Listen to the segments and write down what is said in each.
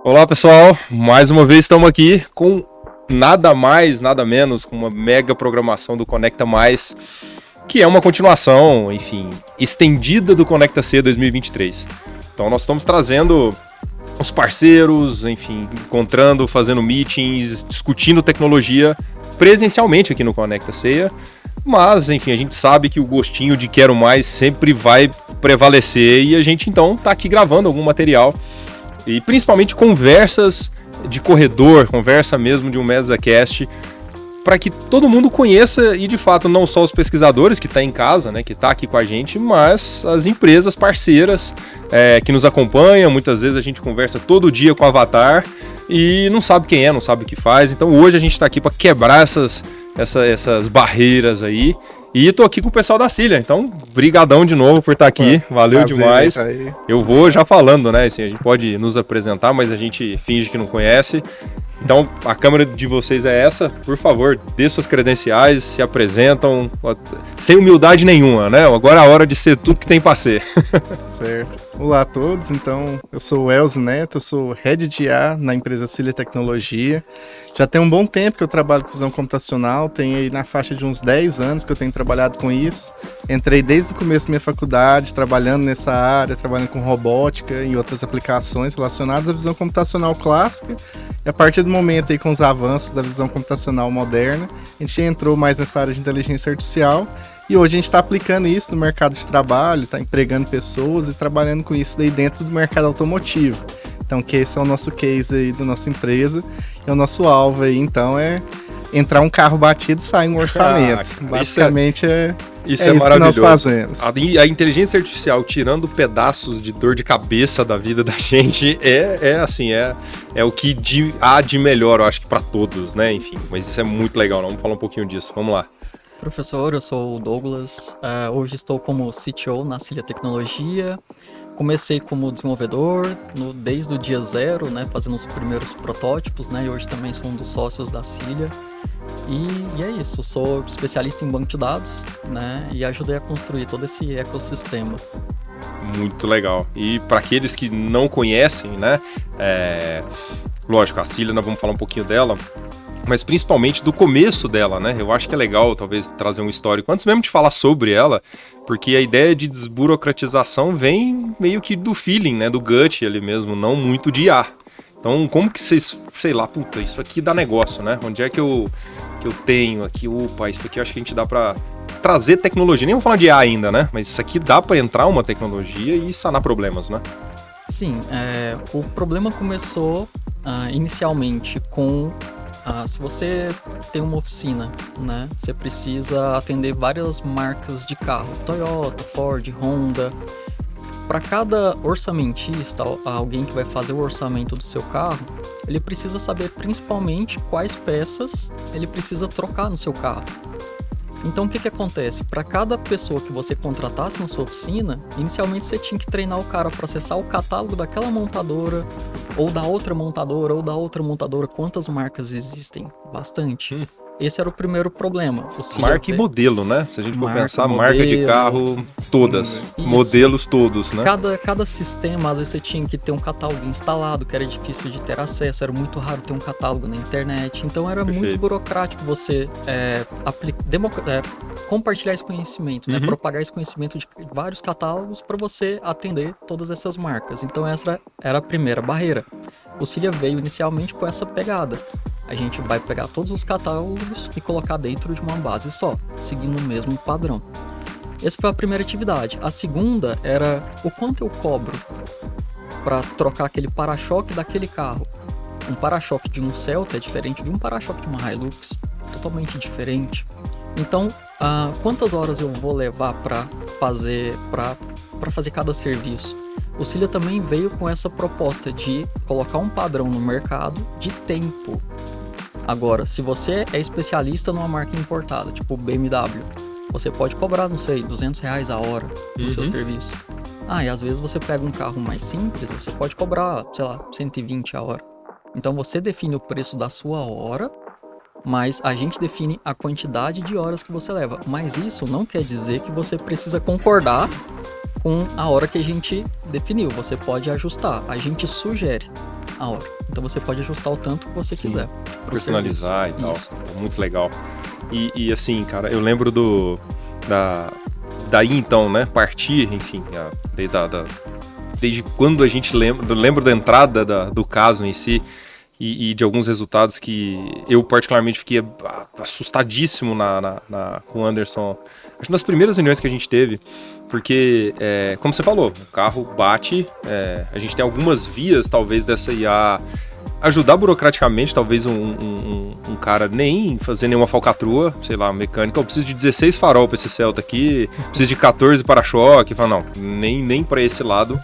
Olá pessoal, mais uma vez estamos aqui com nada mais, nada menos, com uma mega programação do Conecta Mais, que é uma continuação, enfim, estendida do Conecta C 2023. Então nós estamos trazendo os parceiros, enfim, encontrando, fazendo meetings, discutindo tecnologia presencialmente aqui no Conecta Ceia, mas enfim, a gente sabe que o gostinho de quero mais sempre vai prevalecer e a gente então está aqui gravando algum material e principalmente conversas de corredor, conversa mesmo de um MesaCast, para que todo mundo conheça e de fato não só os pesquisadores que estão em casa, né, que está aqui com a gente, mas as empresas parceiras que nos acompanham. Muitas vezes a gente conversa todo dia com o Avatar e não sabe quem é, não sabe o que faz. Então hoje a gente está aqui para quebrar essas barreiras aí. E tô aqui com o pessoal da Cilia, então brigadão de novo por estar aqui, valeu demais. Eu vou já falando, né, assim, a gente pode nos apresentar, mas a gente finge que não conhece. Então a câmera de vocês é essa, por favor, dê suas credenciais, se apresentam, sem humildade nenhuma, né? Agora é a hora de ser tudo que tem para ser. Certo. Olá a todos, então eu sou o Elzo Neto, eu sou Head de IA na empresa Cilia Tecnologia. Já tem um bom tempo que eu trabalho com visão computacional, tem aí na faixa de uns 10 anos que eu tenho trabalhado com isso. Entrei desde o começo da minha faculdade, trabalhando nessa área, trabalhando com robótica e outras aplicações relacionadas à visão computacional clássica. E a partir do momento aí com os avanços da visão computacional moderna, a gente entrou mais nessa área de inteligência artificial. E hoje a gente está aplicando isso no mercado de trabalho, está empregando pessoas e trabalhando com isso daí dentro do mercado automotivo. Então, que esse é o nosso case aí da nossa empresa, e o nosso alvo aí, então, é entrar um carro batido e sair um orçamento. Basicamente isso é maravilhoso. Que nós fazemos. A inteligência artificial tirando pedaços de dor de cabeça da vida da gente é o que há de melhor, eu acho que para todos, né? Enfim, mas isso é muito legal, vamos falar um pouquinho disso, vamos lá. Professor, eu sou o Douglas, hoje estou como CTO na Cilia Tecnologia. Comecei como desenvolvedor desde o dia zero, né, fazendo os primeiros protótipos, né, e hoje também sou um dos sócios da Cilia. E é isso, sou especialista em banco de dados, né, e ajudei a construir todo esse ecossistema. Muito legal. E para aqueles que não conhecem, né, lógico, a Cilia, nós vamos falar um pouquinho dela, mas principalmente do começo dela, né? Eu acho que é legal, talvez, trazer um histórico antes mesmo de falar sobre ela, porque a ideia de desburocratização vem meio que do feeling, né? Do gut ali mesmo, não muito de IA. Então, como que vocês, sei lá, puta, isso aqui dá negócio, né? Onde é que eu tenho aqui, opa, isso aqui eu acho que a gente dá pra trazer tecnologia. Nem vou falar de IA ainda, né? Mas isso aqui dá pra entrar uma tecnologia e sanar problemas, né? Sim, o problema começou inicialmente com... se você tem uma oficina, né, você precisa atender várias marcas de carro, Toyota, Ford, Honda. Para cada orçamentista, alguém que vai fazer o orçamento do seu carro, ele precisa saber principalmente quais peças ele precisa trocar no seu carro. Então o que acontece? Para cada pessoa que você contratasse na sua oficina, inicialmente você tinha que treinar o cara para acessar o catálogo daquela montadora, ou da outra montadora, quantas marcas existem? Bastante. Esse era o primeiro problema. Marca e modelo, né? Se a gente for pensar, marca de carro, todas. Isso. Modelos todos, né? Cada sistema, às vezes você tinha que ter um catálogo instalado, que era difícil de ter acesso, era muito raro ter um catálogo na internet. Então era muito burocrático você compartilhar esse conhecimento, né? Propagar esse conhecimento de vários catálogos para você atender todas essas marcas. Então essa era a primeira barreira. O Cilia veio inicialmente com essa pegada. A gente vai pegar todos os catálogos e colocar dentro de uma base só, seguindo o mesmo padrão. Essa foi a primeira atividade. A segunda era o quanto eu cobro para trocar aquele para-choque daquele carro. Um para-choque de um Celta é diferente de um para-choque de uma Hilux, totalmente diferente. Então, quantas horas eu vou levar para fazer cada serviço? O Cilia também veio com essa proposta de colocar um padrão no mercado de tempo. Agora, se você é especialista numa marca importada, tipo BMW, você pode cobrar, não sei, R$200 a hora no seu serviço. E às vezes você pega um carro mais simples, você pode cobrar, sei lá, 120 a hora. Então você define o preço da sua hora, mas a gente define a quantidade de horas que você leva. Mas isso não quer dizer que você precisa concordar com a hora que a gente definiu. Você pode ajustar, a gente sugere. a hora. Então você pode ajustar o tanto que você quiser. Personalizar e tal. Isso. Muito legal. E assim, cara, eu lembro daí então, né, partir, enfim, desde quando a gente lembro da entrada do caso em si e de alguns resultados que eu particularmente fiquei assustadíssimo com o Anderson. Acho que nas primeiras reuniões que a gente teve, porque, como você falou, o carro bate, a gente tem algumas vias, talvez, dessa IA ajudar burocraticamente, talvez um cara nem fazer nenhuma falcatrua, sei lá, mecânica, eu preciso de 16 farol para esse Celta aqui, preciso de 14 para-choque, fala, não, nem para esse lado.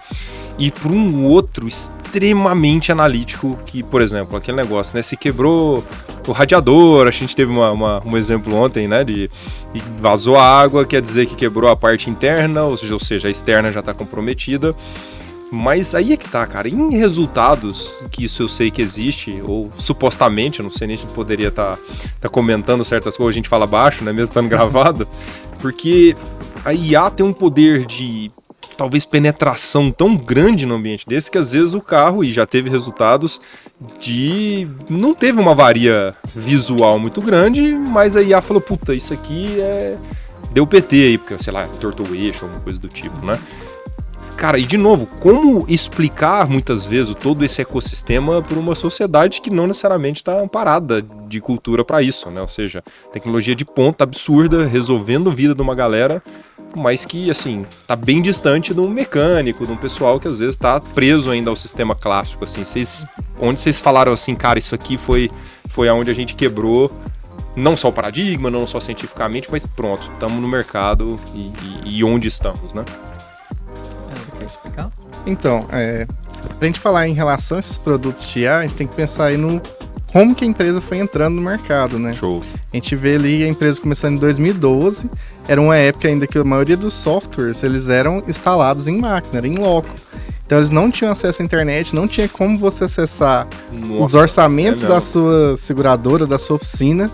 E para um outro extremamente analítico, que, por exemplo, aquele negócio, né, se quebrou o radiador, a gente teve um exemplo ontem, né, de vazou a água, quer dizer que quebrou a parte interna, ou seja, a externa já está comprometida. Mas aí é que tá, cara, em resultados, que isso eu sei que existe, ou supostamente, eu não sei nem se a gente poderia tá comentando certas coisas, a gente fala baixo, né, mesmo estando gravado, porque a IA tem um poder de, talvez, penetração tão grande no ambiente desse, que às vezes o carro, e já teve resultados de, não teve uma varia visual muito grande, mas a IA falou, puta, isso aqui deu PT aí, porque, sei lá, entortou o eixo, alguma coisa do tipo, né? Cara, e de novo, como explicar muitas vezes todo esse ecossistema para uma sociedade que não necessariamente está amparada de cultura para isso, né? Ou seja, tecnologia de ponta absurda, resolvendo a vida de uma galera, mas que, assim, tá bem distante de um mecânico, de um pessoal que às vezes está preso ainda ao sistema clássico, assim. Onde vocês falaram assim, cara, isso aqui foi aonde a gente quebrou, não só o paradigma, não só cientificamente, mas pronto, estamos no mercado e onde estamos, né? Você quer explicar? Então, pra gente falar em relação a esses produtos de IA, a gente tem que pensar aí no como que a empresa foi entrando no mercado, né? Show. A gente vê ali a empresa começando em 2012, era uma época ainda que a maioria dos softwares, eles eram instalados em máquina, era em loco. Então eles não tinham acesso à internet, não tinha como você acessar os orçamentos da sua seguradora, da sua oficina,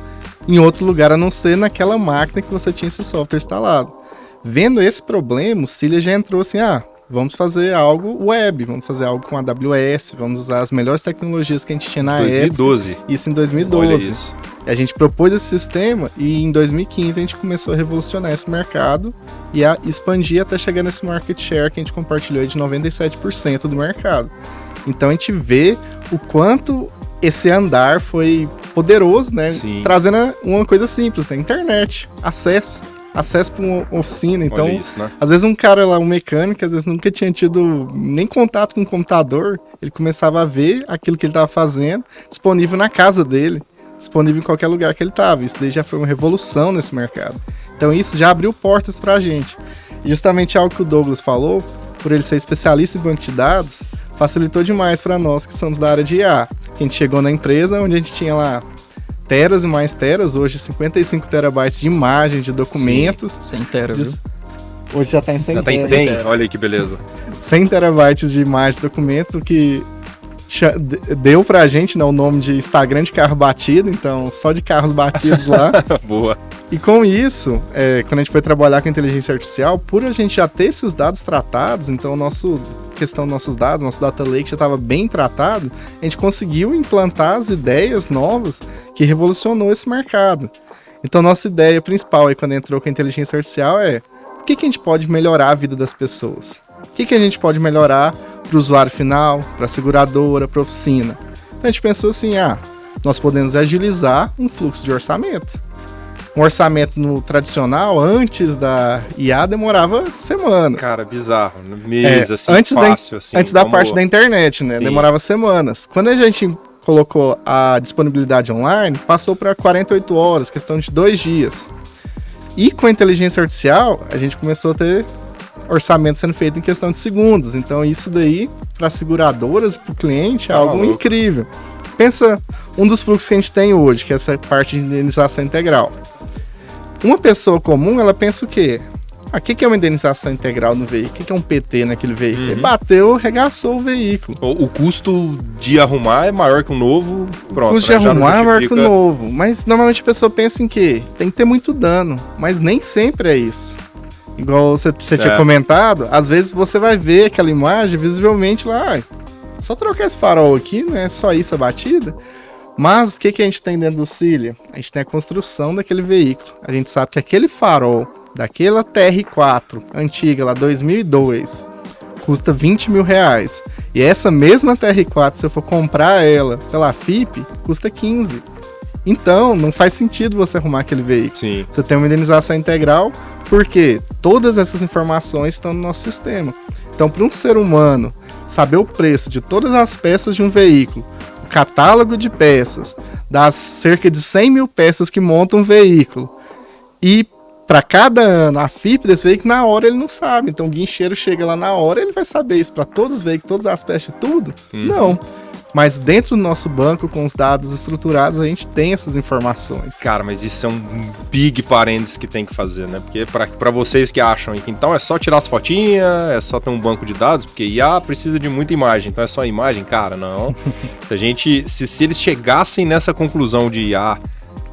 em outro lugar a não ser naquela máquina que você tinha esse software instalado. Vendo esse problema, o Cilia já entrou assim, vamos fazer algo web, vamos fazer algo com AWS, vamos usar as melhores tecnologias que a gente tinha na 2012. época. Isso em 2012. Olha isso. A gente propôs esse sistema e em 2015 a gente começou a revolucionar esse mercado e a expandir até chegar nesse market share que a gente compartilhou de 97% do mercado. Então a gente vê o quanto esse andar foi poderoso, né? Sim. Trazendo uma coisa simples, né? Internet, acesso para uma oficina. Então, isso, né? às vezes um cara lá, um mecânico, às vezes nunca tinha tido nem contato com o computador, ele começava a ver aquilo que ele estava fazendo disponível na casa dele, disponível em qualquer lugar que ele estava. Isso daí já foi uma revolução nesse mercado. Então isso já abriu portas para a gente. E justamente algo que o Douglas falou, por ele ser especialista em banco de dados, facilitou demais para nós que somos da área de IA. A gente chegou na empresa onde a gente tinha lá teras e mais teras, hoje 55 terabytes de imagem, de documentos. 100 teras, viu? Hoje já está em 100 Já tá em 100, olha aí que beleza. 100 terabytes de imagem de documento, que deu pra gente, né, o nome de Instagram de carro batido, então só de carros batidos lá. Boa. E com isso, quando a gente foi trabalhar com inteligência artificial, por a gente já ter esses dados tratados, então questão dos nossos dados, nosso data lake já estava bem tratado, a gente conseguiu implantar as ideias novas que revolucionou esse mercado. Então nossa ideia principal aí quando entrou com a inteligência artificial o que a gente pode melhorar a vida das pessoas? O que a gente pode melhorar para o usuário final, para a seguradora, para a oficina? Então a gente pensou assim, nós podemos agilizar um fluxo de orçamento. Um orçamento no tradicional, antes da IA, demorava semanas. Cara, bizarro. Meses, assim, antes fácil, assim. Antes da parte da internet, né? Sim. Demorava semanas. Quando a gente colocou a disponibilidade online, passou para 48 horas, questão de 2 dias. E com a inteligência artificial, a gente começou a ter orçamento sendo feito em questão de segundos. Então isso daí, para seguradoras e para o cliente, é algo incrível. Pensa um dos fluxos que a gente tem hoje, que é essa parte de indenização integral. Uma pessoa comum, ela pensa o quê? O que é uma indenização integral no veículo? O que é um PT naquele veículo? Ele bateu, regaçou o veículo. O custo de arrumar é maior que um novo, pronto. O custo de arrumar é maior que o novo. Mas normalmente a pessoa pensa em quê? Tem que ter muito dano. Mas nem sempre é isso. Igual você tinha comentado, às vezes você vai ver aquela imagem visivelmente lá, só trocar esse farol aqui, não é só isso a batida. Mas o que a gente tem dentro do Cilia? A gente tem a construção daquele veículo. A gente sabe que aquele farol daquela TR4 antiga, lá 2002, custa 20 mil reais. E essa mesma TR4, se eu for comprar ela pela FIP, custa 15. Então, não faz sentido você arrumar aquele veículo. Sim. Você tem uma indenização integral, porque todas essas informações estão no nosso sistema. Então, para um ser humano saber o preço de todas as peças de um veículo, o catálogo de peças, das cerca de 100 mil peças que montam um veículo, e para cada ano, a FIP desse veículo, na hora ele não sabe. Então o guincheiro chega lá na hora, ele vai saber isso para todos os veículos, todas as peças de tudo? Não. Mas dentro do nosso banco, com os dados estruturados, a gente tem essas informações. Cara, mas isso é um big parênteses que tem que fazer, né? Porque para vocês que acham que então é só tirar as fotinhas, é só ter um banco de dados, porque IA precisa de muita imagem, então é só imagem? Cara, não. Se eles chegassem nessa conclusão de IA,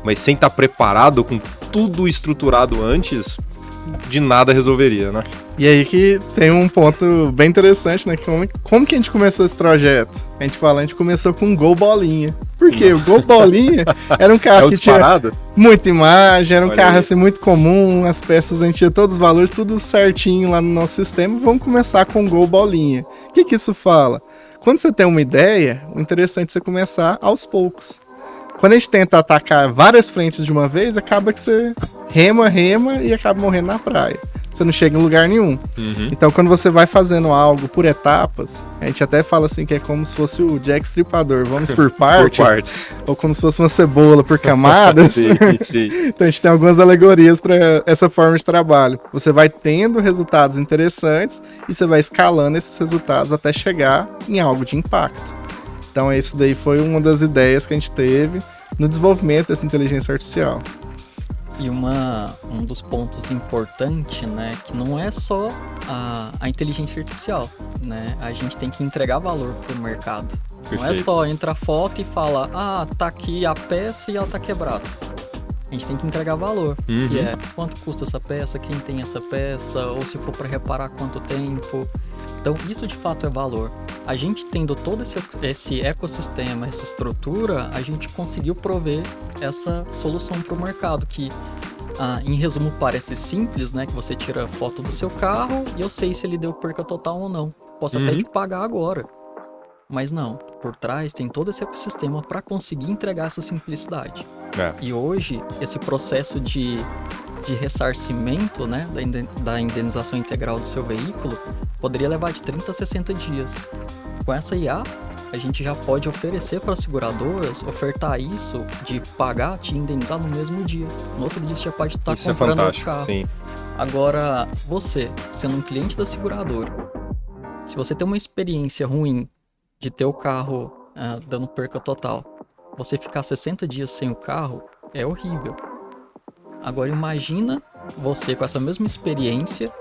mas sem estar preparado, com tudo estruturado antes, de nada resolveria, né? E aí que tem um ponto bem interessante, né? Como que a gente começou esse projeto? A gente começou com um Gol Bolinha. Por quê? O Gol Bolinha era um carro que tinha muita imagem, era um carro assim muito comum, as peças a gente tinha todos os valores, tudo certinho lá no nosso sistema. Vamos começar com o Gol Bolinha. O que isso fala? Quando você tem uma ideia, o interessante é você começar aos poucos. Quando a gente tenta atacar várias frentes de uma vez, acaba que você rema e acaba morrendo na praia. Você não chega em lugar nenhum. Então, quando você vai fazendo algo por etapas, a gente até fala assim que é como se fosse o Jack Stripador. Vamos por partes. Ou como se fosse uma cebola por camadas. Sim, sim. Então, a gente tem algumas alegorias para essa forma de trabalho. Você vai tendo resultados interessantes e você vai escalando esses resultados até chegar em algo de impacto. Então, isso daí foi uma das ideias que a gente teve no desenvolvimento dessa inteligência artificial. E um dos pontos importantes, né, que não é só a inteligência artificial, né? A gente tem que entregar valor para o mercado. Perfeito. Não é só entrar foto e falar, tá aqui a peça e ela tá quebrada. A gente tem que entregar valor, que é quanto custa essa peça, quem tem essa peça, ou se for para reparar, quanto tempo. Então, isso de fato é valor. A gente tendo todo esse ecossistema, essa estrutura, a gente conseguiu prover essa solução para o mercado, que, em resumo, parece simples, né? Que você tira foto do seu carro e eu sei se ele deu perca total ou não. Posso até te pagar agora. Mas não, por trás tem todo esse ecossistema para conseguir entregar essa simplicidade. E hoje, esse processo de ressarcimento, né, da indenização integral do seu veículo, poderia levar de 30 a 60 dias. Com essa IA, a gente já pode oferecer para as seguradoras, ofertar isso de pagar, te indenizar no mesmo dia. No outro dia você já pode estar comprando outro carro. Sim. Agora, você, sendo um cliente da seguradora, se você tem uma experiência ruim de ter o carro dando perca total, você ficar 60 dias sem o carro é horrível. Agora imagina você com essa mesma experiência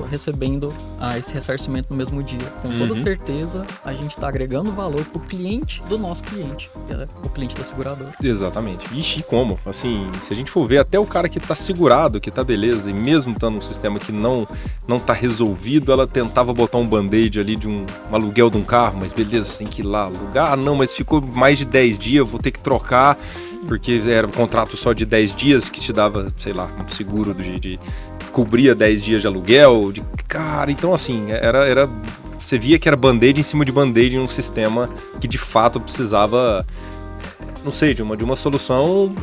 recebendo esse ressarcimento no mesmo dia. Com toda certeza, a gente está agregando valor pro cliente do nosso cliente, que é o cliente da seguradora. Exatamente. Ixi, como? Assim, se a gente for ver, até o cara que tá segurado, que tá beleza, e mesmo estando num sistema que não tá resolvido, ela tentava botar um band-aid ali de um aluguel de um carro, mas beleza, tem que ir lá alugar. Não, mas ficou mais de 10 dias, vou ter que trocar, porque era um contrato só de 10 dias que te dava, sei lá, um seguro de cobria 10 dias de aluguel, cara, então assim, você via que era band-aid em cima de band-aid em um sistema que de fato precisava, não sei, de uma solução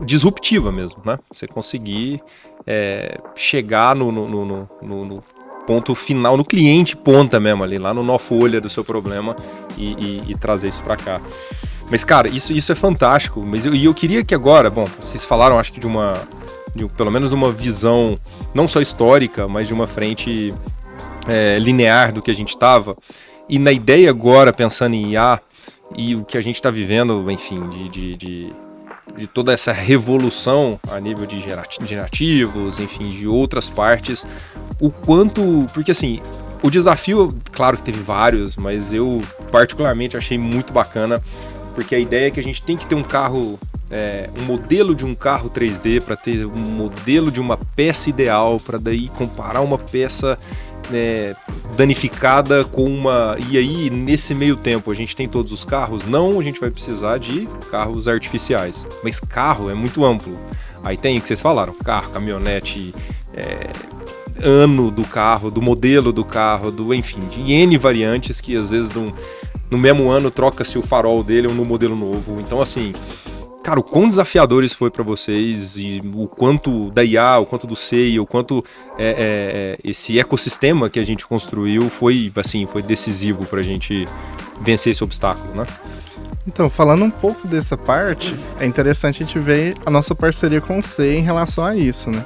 disruptiva mesmo, né? Você conseguir chegar no ponto final, no cliente ponta mesmo ali, lá no nó folha do seu problema e trazer isso para cá. Mas, cara, isso é fantástico, mas eu queria que agora, bom, vocês falaram, acho que pelo menos uma visão não só histórica, mas de uma frente linear do que a gente estava. E na ideia agora, pensando em IA e o que a gente está vivendo, enfim, de toda essa revolução a nível de gerativos, enfim, de outras partes, o quanto... Porque assim, o desafio, claro que teve vários, mas eu particularmente achei muito bacana, porque a ideia é que a gente tem que ter um carro... um modelo de um carro 3D para ter um modelo de uma peça ideal, para daí comparar uma peça danificada com uma... E aí, nesse meio tempo, a gente tem todos os carros? Não, a gente vai precisar de carros artificiais. Mas carro é muito amplo. Aí tem o que vocês falaram, carro, caminhonete, ano do carro, do modelo do carro, enfim, de N variantes que às vezes no mesmo ano troca-se o farol dele ou no modelo novo. Então, assim, cara, o quão desafiadores foi para vocês e o quanto da IA, o quanto do SEI, o quanto esse ecossistema que a gente construiu foi decisivo pra gente vencer esse obstáculo, né? Então, falando um pouco dessa parte, é interessante a gente ver a nossa parceria com o SEI em relação a isso, né?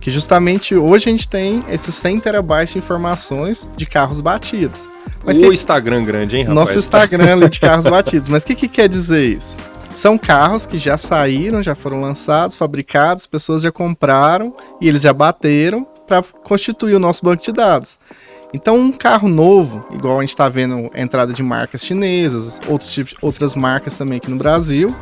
Que justamente hoje a gente tem esses 100 terabytes de informações de carros batidos. Mas Instagram grande, hein, rapaz? Nosso Instagram ali de carros batidos. Mas o que quer dizer isso? São carros que já saíram, já foram lançados, fabricados, pessoas já compraram e eles já bateram para constituir o nosso banco de dados. Então, um carro novo, igual a gente está vendo a entrada de marcas chinesas, outras marcas também aqui no Brasil,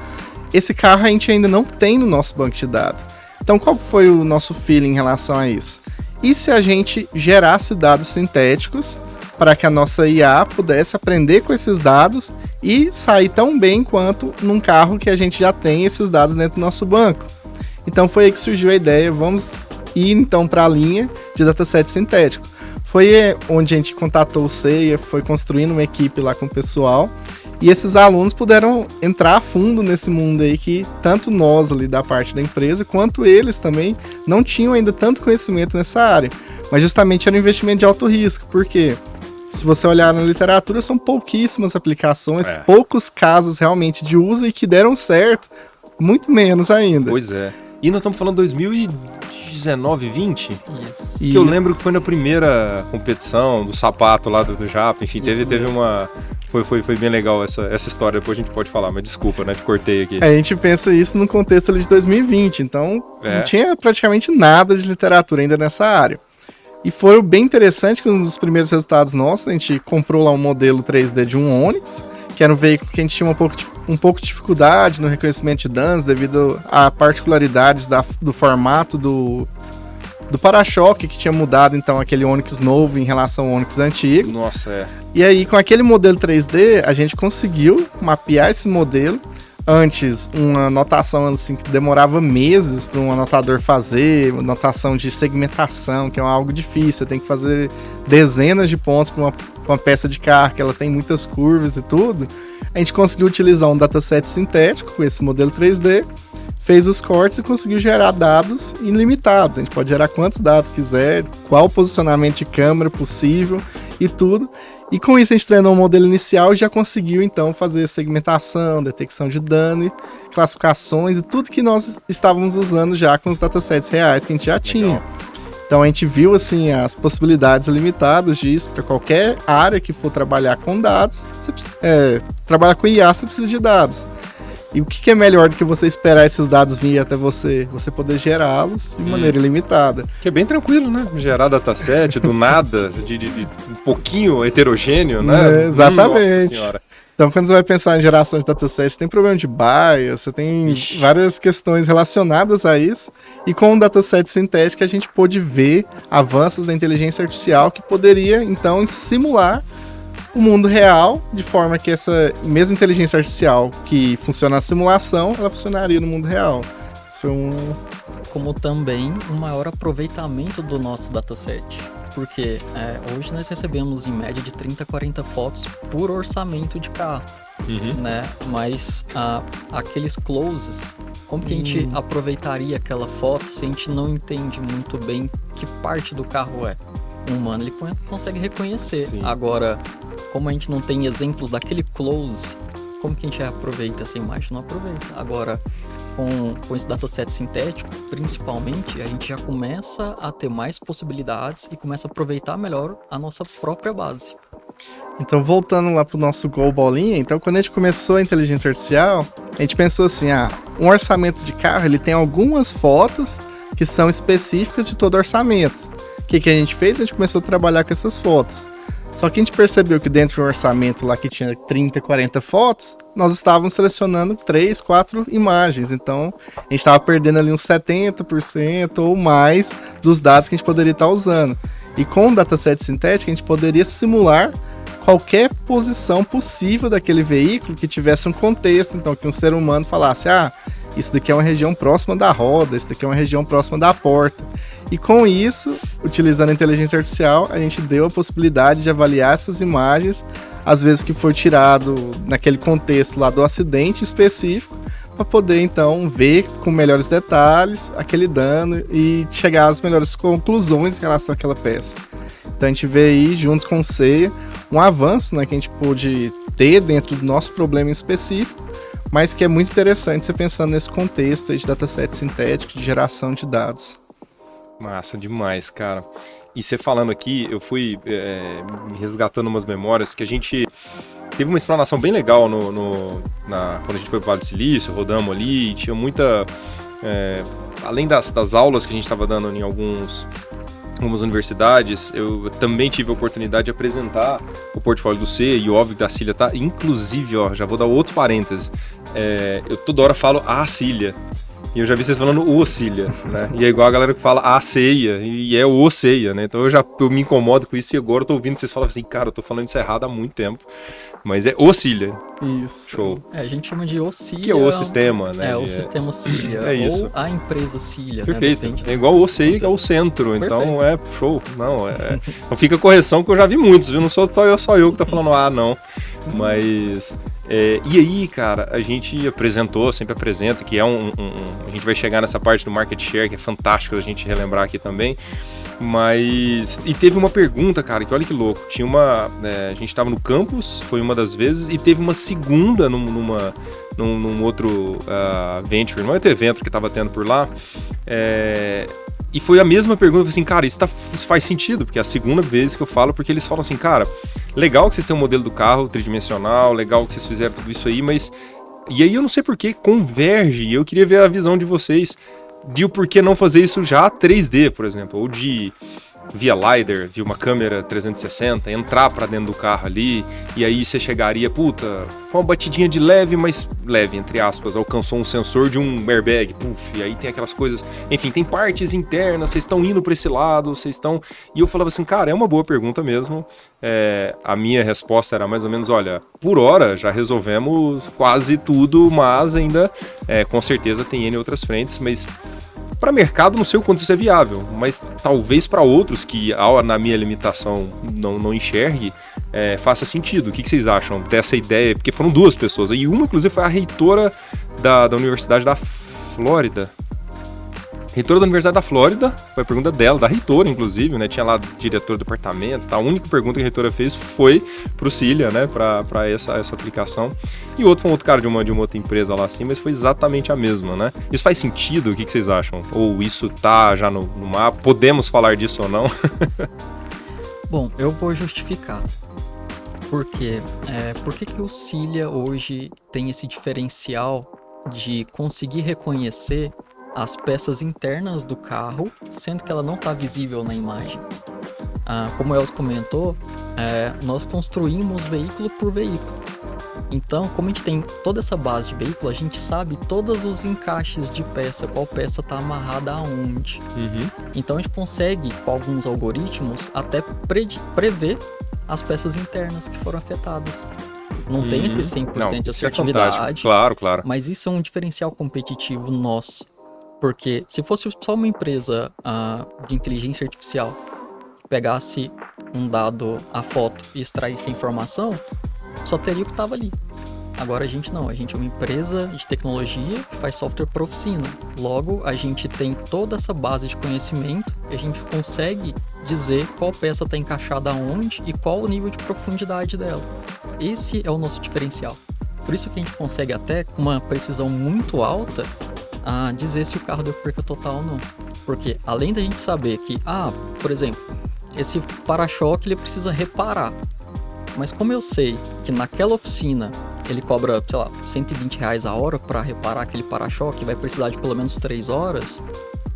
esse carro a gente ainda não tem no nosso banco de dados. Então, qual foi o nosso feeling em relação a isso? E se a gente gerasse dados sintéticos para que a nossa IA pudesse aprender com esses dados e sair tão bem quanto num carro que a gente já tem esses dados dentro do nosso banco? Então, foi aí que surgiu a ideia, vamos ir então para a linha de dataset sintético. Foi onde a gente contatou o SEI, foi construindo uma equipe lá com o pessoal, e esses alunos puderam entrar a fundo nesse mundo aí que tanto nós ali da parte da empresa, quanto eles também não tinham ainda tanto conhecimento nessa área. Mas justamente era um investimento de alto risco, porque se você olhar na literatura, são pouquíssimas aplicações, poucos casos realmente de uso e que deram certo, muito menos ainda. Pois é. E nós estamos falando 2019, 20? Isso. Que eu lembro que foi na primeira competição do sapato lá do Japa, enfim, teve uma... Foi bem legal essa história, depois a gente pode falar, mas desculpa, né, te cortei aqui. A gente pensa isso no contexto ali de 2020, então não tinha praticamente nada de literatura ainda nessa área. E foi bem interessante que um dos primeiros resultados nossos, a gente comprou lá um modelo 3D de um Onix, que era um veículo que a gente tinha um pouco de dificuldade no reconhecimento de danos devido a particularidades do formato do para-choque que tinha mudado então aquele Onix novo em relação ao Onix antigo. Nossa, E aí com aquele modelo 3D a gente conseguiu mapear esse modelo. Antes, uma anotação assim, que demorava meses para um anotador fazer, uma anotação de segmentação, que é algo difícil, você tem que fazer dezenas de pontos para uma peça de carro, que ela tem muitas curvas e tudo. A gente conseguiu utilizar um dataset sintético com esse modelo 3D, fez os cortes e conseguiu gerar dados ilimitados. A gente pode gerar quantos dados quiser, qual posicionamento de câmera possível e tudo. E com isso a gente treinou o modelo inicial e já conseguiu então fazer segmentação, detecção de dano, classificações e tudo que nós estávamos usando já com os datasets reais que a gente já tinha. Então a gente viu assim as possibilidades ilimitadas disso para qualquer área que for trabalhar com dados. Trabalhar com IA você precisa de dados. E o que é melhor do que você esperar esses dados virem até você poder gerá-los de maneira ilimitada. Que é bem tranquilo, né? Gerar dataset do nada, de um pouquinho heterogêneo, né? Exatamente. Nossa senhora. Então, quando você vai pensar em geração de datasets, tem problema de bias, você tem várias questões relacionadas a isso. E com o dataset sintético, a gente pôde ver avanços da inteligência artificial que poderia, então, simular o mundo real, de forma que essa mesma inteligência artificial que funciona na simulação, ela funcionaria no mundo real. Isso foi Como também um maior aproveitamento do nosso dataset. Porque hoje nós recebemos em média de 30 a 40 fotos por orçamento de carro. Né? Mas aqueles closes, como que a gente aproveitaria aquela foto se a gente não entende muito bem que parte do carro é? O humano ele consegue reconhecer. Sim. Agora, como a gente não tem exemplos daquele close, como que a gente aproveita essa imagem? Não aproveita. Agora, com esse dataset sintético, principalmente, a gente já começa a ter mais possibilidades e começa a aproveitar melhor a nossa própria base. Então, voltando lá pro nosso Gol Bolinha, então quando a gente começou a inteligência artificial, a gente pensou assim, um orçamento de carro, ele tem algumas fotos que são específicas de todo orçamento. O que a gente fez? A gente começou a trabalhar com essas fotos. Só que a gente percebeu que dentro de um orçamento lá que tinha 30, 40 fotos, nós estávamos selecionando 3, 4 imagens. Então, a gente estava perdendo ali uns 70% ou mais dos dados que a gente poderia estar usando. E com o dataset sintético, a gente poderia simular qualquer posição possível daquele veículo que tivesse um contexto. Então, que um ser humano falasse, isso daqui é uma região próxima da roda, isso daqui é uma região próxima da porta. E com isso, utilizando a inteligência artificial, a gente deu a possibilidade de avaliar essas imagens, às vezes que foi tirado naquele contexto lá do acidente específico, para poder então ver com melhores detalhes aquele dano e chegar às melhores conclusões em relação àquela peça. Então a gente vê aí, junto com o CEIA, um avanço, né, que a gente pôde ter dentro do nosso problema em específico, mas que é muito interessante você pensando nesse contexto aí de dataset sintético, de geração de dados. Massa demais, cara. E você falando aqui, eu fui resgatando umas memórias que a gente teve uma explanação bem legal quando a gente foi para o Vale do Silício, rodamos ali, e tinha muita... além das aulas que a gente estava dando em algumas universidades, eu também tive a oportunidade de apresentar o portfólio do CEIA, e óbvio que da Cília tá, inclusive, já vou dar outro parêntese, eu toda hora falo a Cília, e eu já vi vocês falando o Cília, né? E é igual a galera que fala a CEIA, e é o CEIA, né? Então eu me incomodo com isso, e agora eu tô ouvindo vocês falarem assim, cara, eu tô falando isso errado há muito tempo, mas é o Cília. Isso. Show. A gente chama de o Cília. Que é o sistema, né? O sistema Cília. É isso. Ou a empresa Cília. Perfeito. Né? É igual o CEIA, que é o centro. Perfeito. Então é show. Não fica a correção, que eu já vi muitos, viu? Não sou só eu que tá falando não. Mas... e aí, cara, a gente sempre apresenta, que é a gente vai chegar nessa parte do market share, que é fantástico a gente relembrar aqui também. Mas... E teve uma pergunta, cara, que olha que louco. Tinha a gente tava no campus, foi uma das vezes, e teve uma segunda num outro venture, num outro evento que tava tendo por lá. E foi a mesma pergunta, eu falei assim, cara, isso faz sentido, porque é a segunda vez que eu falo, porque eles falam assim, cara, legal que vocês têm um modelo do carro tridimensional, legal que vocês fizeram tudo isso aí, mas... E aí eu não sei por que converge, e eu queria ver a visão de vocês de o porquê não fazer isso já 3D, por exemplo, ou de via LiDAR, via uma câmera 360, entrar pra dentro do carro ali, e aí você chegaria, foi uma batidinha de leve, mas leve, entre aspas, alcançou um sensor de um airbag, e aí tem aquelas coisas, enfim, tem partes internas, vocês estão indo pra esse lado, vocês estão... E eu falava assim, cara, é uma boa pergunta mesmo, a minha resposta era mais ou menos, olha, por hora já resolvemos quase tudo, mas ainda, com certeza tem N outras frentes, mas... Para mercado, não sei o quanto isso é viável, mas talvez para outros que, na minha limitação, não enxergue, faça sentido. O que vocês acham dessa ideia? Porque foram duas pessoas, e uma, inclusive, foi a reitora da Universidade da Flórida. Reitora da Universidade da Flórida, foi a pergunta dela, da reitora, inclusive, né? Tinha lá diretor do departamento, tá? A única pergunta que a reitora fez foi pro Cília, né? Pra essa aplicação. E outro foi um outro cara de uma outra empresa lá assim, mas foi exatamente a mesma, né? Isso faz sentido? O que vocês acham? Ou isso tá já no mapa? Podemos falar disso ou não? Bom, eu vou justificar. Por quê? Por que o Cília hoje tem esse diferencial de conseguir reconhecer as peças internas do carro, sendo que ela não está visível na imagem? Como o Elcio comentou, nós construímos veículo por veículo. Então, como a gente tem toda essa base de veículo, a gente sabe todos os encaixes de peça, qual peça está amarrada aonde. Uhum. Então, a gente consegue, com alguns algoritmos, até prever as peças internas que foram afetadas. Não tem esse 100% de assertividade. Claro. Mas isso é um diferencial competitivo nosso. Porque se fosse só uma empresa de inteligência artificial que pegasse um dado, a foto, e extraísse a informação, só teria o que estava ali. Agora a gente não, a gente é uma empresa de tecnologia que faz software para oficina. Logo, a gente tem toda essa base de conhecimento e a gente consegue dizer qual peça está encaixada aonde e qual o nível de profundidade dela. Esse é o nosso diferencial. Por isso que a gente consegue até, com uma precisão muito alta, dizer se o carro deu perca total ou não. Porque além da gente saber que, por exemplo, esse para-choque ele precisa reparar. Mas como eu sei que naquela oficina ele cobra, sei lá, R$120 a hora para reparar aquele para-choque, vai precisar de pelo menos 3 horas,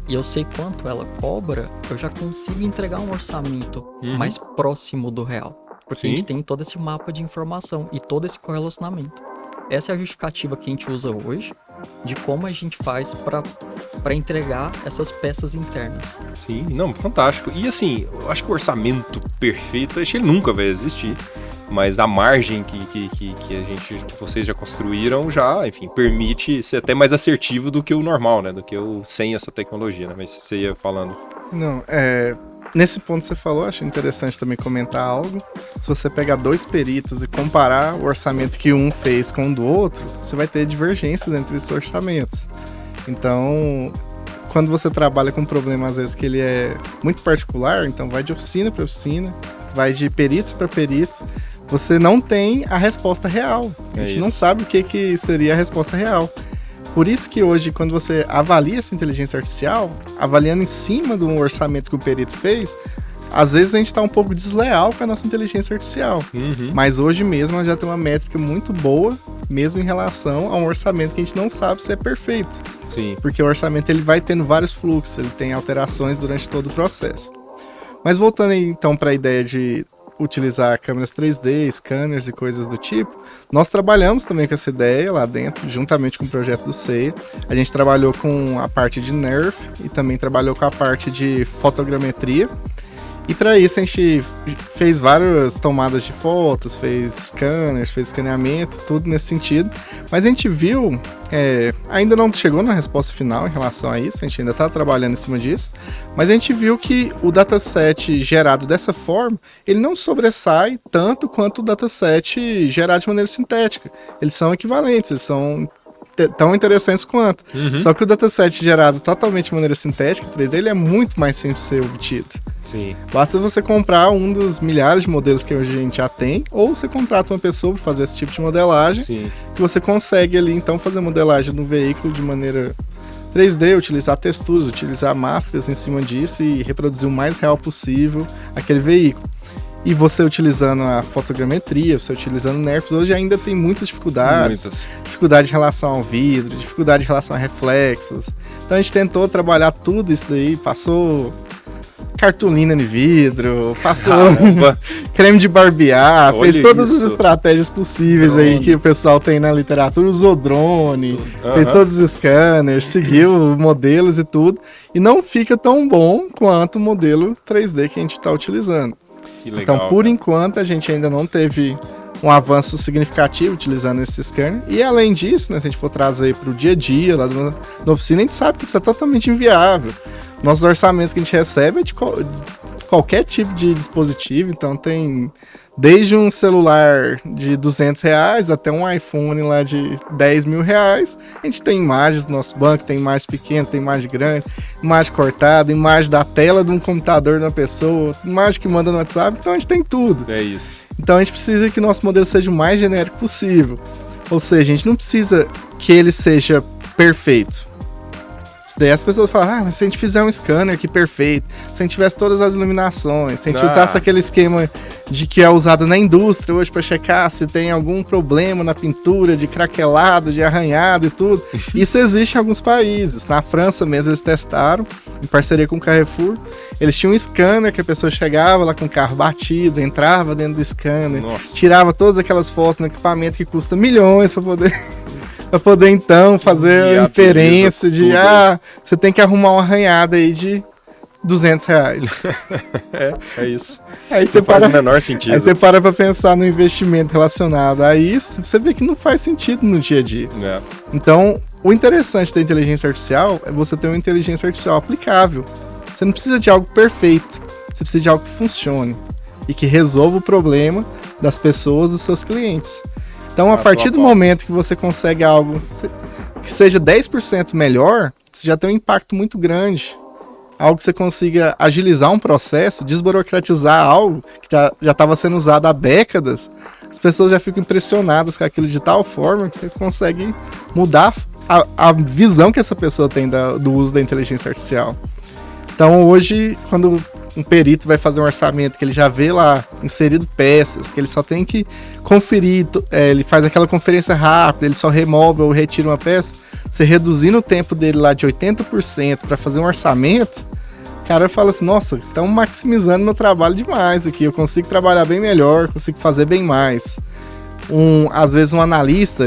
e eu sei quanto ela cobra, eu já consigo entregar um orçamento mais próximo do real. Porque a gente tem todo esse mapa de informação e todo esse correlacionamento. Essa é a justificativa que a gente usa hoje de como a gente faz para entregar essas peças internas. Sim, não, fantástico. E assim, eu acho que o orçamento perfeito, acho que ele nunca vai existir. Mas a margem que vocês já construíram já, enfim, permite ser até mais assertivo do que o normal, né? Do que o sem essa tecnologia, né? Mas você ia falando. Não, nesse ponto que você falou, acho interessante também comentar algo. Se você pegar dois peritos e comparar o orçamento que um fez com o do outro, você vai ter divergências entre esses orçamentos. Então, quando você trabalha com um problema, às vezes, que ele é muito particular, então vai de oficina para oficina, vai de perito para perito, você não tem a resposta real. A gente não sabe o que seria a resposta real. Por isso que hoje, quando você avalia essa inteligência artificial, avaliando em cima do orçamento que o perito fez, às vezes a gente está um pouco desleal com a nossa inteligência artificial. Mas hoje mesmo ela já tem uma métrica muito boa, mesmo em relação a um orçamento que a gente não sabe se é perfeito. Sim. Porque o orçamento ele vai tendo vários fluxos, ele tem alterações durante todo o processo. Mas voltando aí, então para a ideia de utilizar câmeras 3D, scanners e coisas do tipo, nós trabalhamos também com essa ideia lá dentro, juntamente com o projeto do CEIA. A gente trabalhou com a parte de NERF e também trabalhou com a parte de fotogrametria. E para isso a gente fez várias tomadas de fotos, fez scanners, fez escaneamento, tudo nesse sentido. Mas a gente viu, ainda não chegou na resposta final em relação a isso, a gente ainda está trabalhando em cima disso, mas a gente viu que o dataset gerado dessa forma, ele não sobressai tanto quanto o dataset gerado de maneira sintética. Eles são equivalentes, eles são tão interessantes quanto. Só que o dataset gerado totalmente de maneira sintética, 3D, ele é muito mais simples de ser obtido. Sim. Basta você comprar um dos milhares de modelos que hoje a gente já tem, ou você contrata uma pessoa para fazer esse tipo de modelagem, que você consegue ali então fazer modelagem no veículo de maneira 3D, utilizar texturas, utilizar máscaras em cima disso e reproduzir o mais real possível aquele veículo. E você utilizando a fotogrametria, você utilizando NERFs, hoje ainda tem muitas dificuldades. Dificuldade em relação ao vidro, dificuldade em relação a reflexos. Então a gente tentou trabalhar tudo isso daí, passou cartolina de vidro, passou creme de barbear, fez todas as estratégias possíveis aí que o pessoal tem na literatura, usou drone, fez todos os scanners, seguiu modelos e tudo, e não fica tão bom quanto o modelo 3D que a gente está utilizando. Legal, então, por enquanto, a gente ainda não teve um avanço significativo utilizando esse scanner. E além disso, né, se a gente for trazer para o dia a dia lá da oficina, a gente sabe que isso é totalmente inviável. Nossos orçamentos que a gente recebe é de qualquer tipo de dispositivo, então tem desde um celular de R$200 até um iPhone lá de R$10.000. A gente tem imagens do nosso banco, tem imagens pequenas, tem imagem grande, imagem cortada, imagem da tela de um computador de uma pessoa, imagem que manda no WhatsApp, então a gente tem tudo. É isso. Então a gente precisa que o nosso modelo seja o mais genérico possível. Ou seja, a gente não precisa que ele seja perfeito. Isso daí as pessoas falam, mas se a gente fizer um scanner aqui perfeito, se a gente tivesse todas as iluminações, se a gente usasse aquele esquema de que é usado na indústria hoje para checar se tem algum problema na pintura, de craquelado, de arranhado e tudo. Isso existe em alguns países. Na França mesmo eles testaram, em parceria com o Carrefour. Eles tinham um scanner que a pessoa chegava lá com o carro batido, entrava dentro do scanner, tirava todas aquelas fotos no equipamento que custa milhões para poder então fazer a inferência de você tem que arrumar uma arranhada aí de R$200. É isso. Aí você faz o menor sentido. Aí você para pensar no investimento relacionado a isso, você vê que não faz sentido no dia a dia. Então, o interessante da inteligência artificial é você ter uma inteligência artificial aplicável. Você não precisa de algo perfeito, você precisa de algo que funcione e que resolva o problema das pessoas e dos seus clientes. Então, a partir do momento que você consegue algo que seja 10% melhor, você já tem um impacto muito grande. Algo que você consiga agilizar um processo, desburocratizar algo que já estava sendo usado há décadas, as pessoas já ficam impressionadas com aquilo de tal forma que você consegue mudar a visão que essa pessoa tem do uso da inteligência artificial. Então, hoje, quando um perito vai fazer um orçamento que ele já vê lá inserido peças, que ele só tem que conferir, ele faz aquela conferência rápida, ele só remove ou retira uma peça, você reduzindo o tempo dele lá de 80% para fazer um orçamento, O cara fala assim, nossa, estão maximizando meu trabalho demais aqui, eu consigo trabalhar bem melhor, consigo fazer bem mais. Às vezes um analista,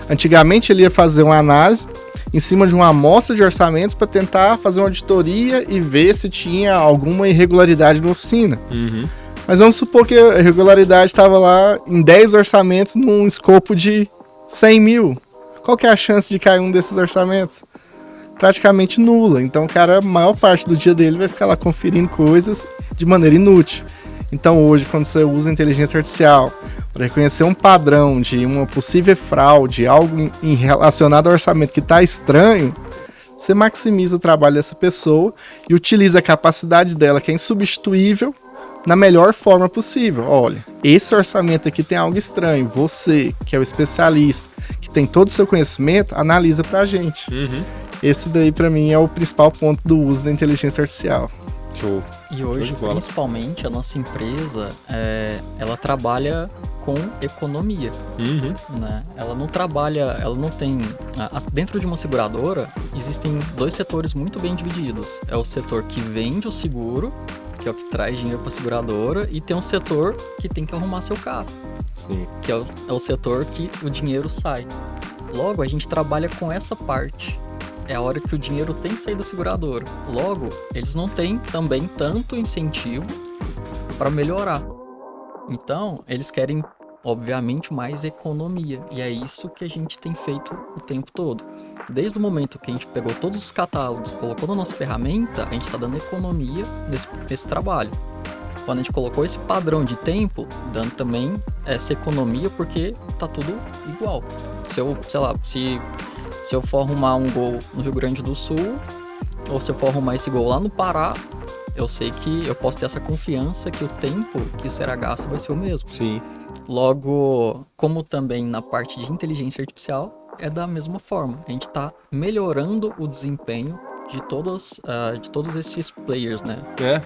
antigamente ele ia fazer uma análise em cima de uma amostra de orçamentos para tentar fazer uma auditoria e ver se tinha alguma irregularidade na oficina. Uhum. Mas vamos supor que a irregularidade estava lá em 10 orçamentos num escopo de 100 mil. Qual que é a chance de cair um desses orçamentos? Praticamente nula. Então, o cara, a maior parte do dia dele vai ficar lá conferindo coisas de maneira inútil. Então, hoje, quando você usa inteligência artificial para reconhecer um padrão de uma possível fraude, algo relacionado ao orçamento que está estranho, você maximiza o trabalho dessa pessoa e utiliza a capacidade dela, que é insubstituível, na melhor forma possível. Olha, esse orçamento aqui tem algo estranho. Você, que é o especialista, que tem todo o seu conhecimento, analisa pra gente. Uhum. Esse daí, pra mim, é o principal ponto do uso da inteligência artificial. Show. E hoje, principalmente, a nossa empresa, ela trabalha com economia, né? Ela não trabalha, ela não tem... Dentro de uma seguradora, existem 2 setores muito bem divididos. É o setor que vende o seguro, que é o que traz dinheiro para a seguradora, e tem um setor que tem que arrumar seu carro. Sim. Que é o setor que o dinheiro sai. Logo, a gente trabalha com essa parte. É a hora que o dinheiro tem que sair da seguradora. Logo, eles não têm também tanto incentivo para melhorar. Então, eles querem, obviamente, mais economia. E é isso que a gente tem feito o tempo todo. Desde o momento que a gente pegou todos os catálogos, colocou na nossa ferramenta, a gente está dando economia nesse trabalho. Quando a gente colocou esse padrão de tempo, dando também essa economia, porque tá tudo igual. Se eu, sei lá, se eu for arrumar um gol no Rio Grande do Sul, ou se eu for arrumar esse gol lá no Pará, eu sei que eu posso ter essa confiança que o tempo que será gasto vai ser o mesmo. Sim. Logo, como também na parte de inteligência artificial, é da mesma forma. A gente está melhorando o desempenho de todos esses players, né?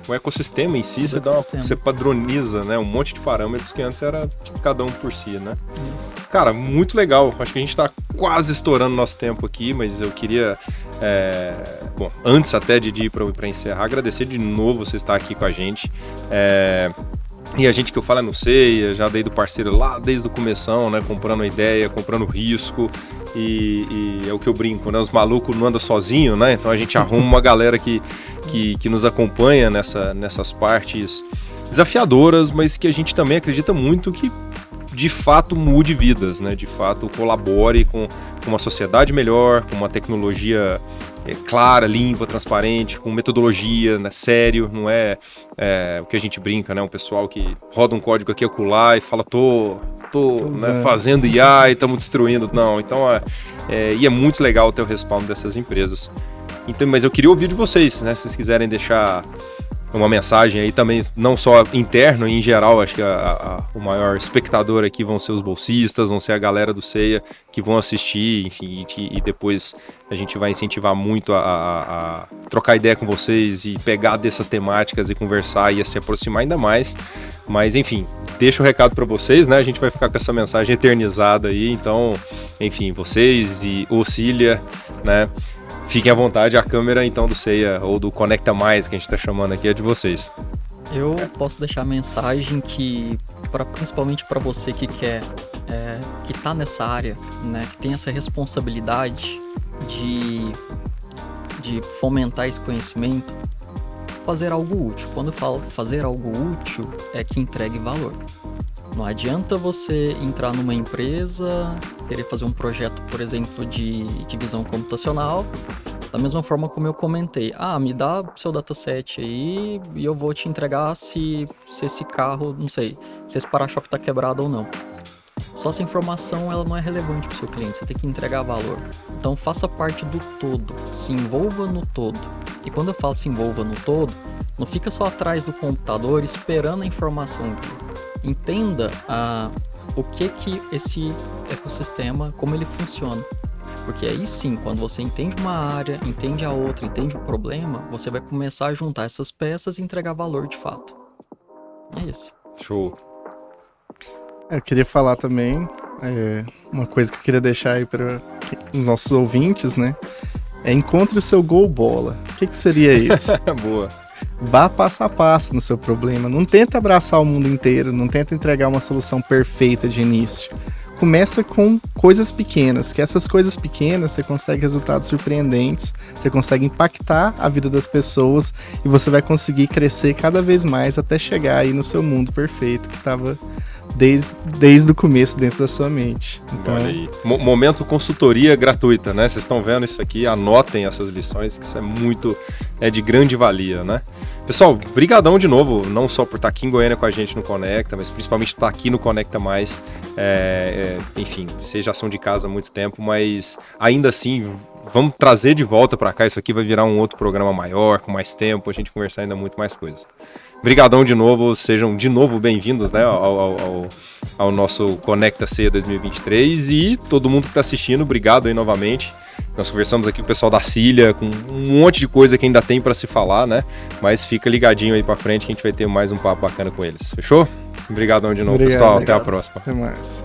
O ecossistema em si, você padroniza, né? Um monte de parâmetros que antes era tipo, cada um por si, né? Isso. Cara, muito legal. Acho que a gente tá quase estourando nosso tempo aqui, mas eu queria, bom, antes até de ir para encerrar, agradecer de novo você estar aqui com a gente. E a gente que eu falo não sei, já dei do parceiro lá desde o começão, né? Comprando ideia, comprando risco. E é o que eu brinco, né? Os malucos não andam sozinhos, né? Então a gente arruma uma galera que nos acompanha nessas partes desafiadoras, mas que a gente também acredita muito que de fato mude vidas, né? De fato colabore com uma sociedade melhor, com uma tecnologia clara, limpa, transparente, com metodologia, né? Sério, não é o que a gente brinca, né? Um pessoal que roda um código aqui e acolá e fala, tô né, fazendo IA e estamos destruindo. Não, então e é muito legal ter o respaldo dessas empresas. Então, mas eu queria ouvir de vocês, né? Se vocês quiserem deixar uma mensagem aí também, não só interno, em geral, acho que o maior espectador aqui vão ser os bolsistas, vão ser a galera do CEIA que vão assistir, enfim, e depois a gente vai incentivar muito a trocar ideia com vocês e pegar dessas temáticas e conversar e a se aproximar ainda mais. Mas, enfim, deixa o recado para vocês, né? A gente vai ficar com essa mensagem eternizada aí, então, enfim, vocês e o Cília, né? Fiquem à vontade, a câmera então do CEIA ou do Conecta Mais, que a gente está chamando aqui, é de vocês. Eu posso deixar a mensagem que, principalmente para você que quer, que está nessa área, né, que tem essa responsabilidade de fomentar esse conhecimento, fazer algo útil. Quando eu falo fazer algo útil, é que entregue valor. Não adianta você entrar numa empresa, querer fazer um projeto, por exemplo, de visão computacional, da mesma forma como eu comentei. Me dá seu dataset aí e eu vou te entregar se esse carro, não sei, se esse para-choque está quebrado ou não. Só essa informação ela não é relevante para o seu cliente, você tem que entregar valor. Então faça parte do todo, se envolva no todo. E quando eu falo se envolva no todo, não fica só atrás do computador esperando a informação vir. Entenda o que esse ecossistema, como ele funciona. Porque aí sim, quando você entende uma área, entende a outra, entende o problema, você vai começar a juntar essas peças e entregar valor de fato. É isso. Show. Eu queria falar também, uma coisa que eu queria deixar aí para os nossos ouvintes, né? Encontre o seu gol bola. O que seria isso? Boa. Vá passo a passo no seu problema. Não tenta abraçar o mundo inteiro, não tenta entregar uma solução perfeita de início. Começa com coisas pequenas, que essas coisas pequenas você consegue resultados surpreendentes, você consegue impactar a vida das pessoas e você vai conseguir crescer cada vez mais até chegar aí no seu mundo perfeito que estava desde o começo dentro da sua mente. Então, olha aí. Momento consultoria gratuita, né? Vocês estão vendo isso aqui, anotem essas lições, que isso é muito de grande valia, né? Pessoal, brigadão de novo, não só por estar aqui em Goiânia com a gente no Conecta, mas principalmente estar aqui no Conecta Mais. Enfim, vocês já são de casa há muito tempo, mas ainda assim, vamos trazer de volta para cá. Isso aqui vai virar um outro programa maior, com mais tempo, a gente conversar ainda muito mais coisas. Brigadão de novo, sejam de novo bem-vindos, né, ao nosso Conecta CEA 2023 e todo mundo que está assistindo, obrigado aí novamente. Nós conversamos aqui com o pessoal da Cília, com um monte de coisa que ainda tem para se falar, né, mas fica ligadinho aí para frente que a gente vai ter mais um papo bacana com eles, fechou? Obrigadão de novo, pessoal, até a próxima. Até mais.